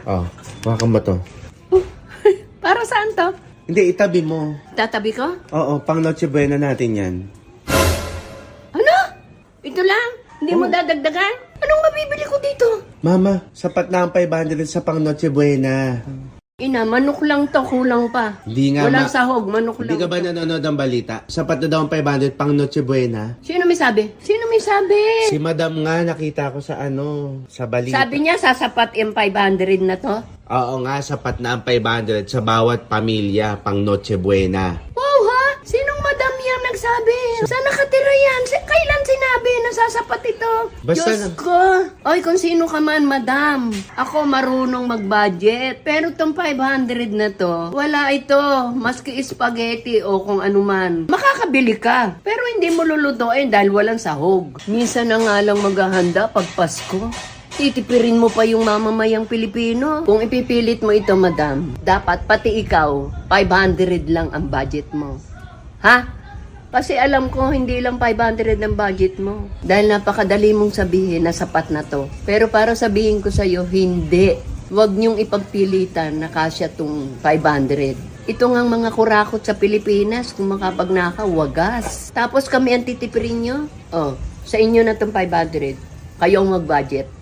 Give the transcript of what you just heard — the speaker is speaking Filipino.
Oh, hawakan mo to. Para saan to? Hindi, itabi mo. Tatabi ko? Oo, pang Noche Buena natin yan. Ano? Ito lang? Hindi mo dadagdagan? Anong mabibili ko dito? Mama, sapat na ang 500 sa pang Noche Buena. Ina, manok lang to, kulang pa. Hindi nga, Walang sahog, manok Hindi lang. ka ba nanonood ng balita? Sapat na daw ang 500 pang Noche Buena. Sino may sabi? Sino may sabi? Si Madam nga, nakita ko sa sa balita. Sabi niya, sasapat yung 500 na to. Oo nga, sapat na ang 500 sa bawat pamilya pang Noche Buena. Wow ha? Sinong madam yang nagsabi? Saan nakatira yan? Kailan sinabi na sasapat ito? Basta Diyos ko! Oy, kung sino ka man, madam. Ako marunong mag-budget. Pero tong 500 na to, wala ito. Maski spaghetti o kung ano man. Makakabili ka. Pero hindi mo lulutuin dahil walang sahog. Minsan na nga lang maghahanda pag Pasko. Titipirin mo pa yung mamamayang Pilipino. Kung ipipilit mo ito, madam, dapat pati ikaw, 500 lang ang budget mo. Ha? Kasi alam ko, hindi lang 500 ang budget mo. Dahil napakadali mong sabihin na sapat na to. Pero para sabihin ko sa'yo, hindi. Huwag niyong ipagpilitan na kasya tong 500. Ito ngang mga kurakot sa Pilipinas, kung makapagnakaw, wagas. Tapos kami ang titipirin nyo. Oh, sa inyo na tong 500. Kayo ang mag-budget.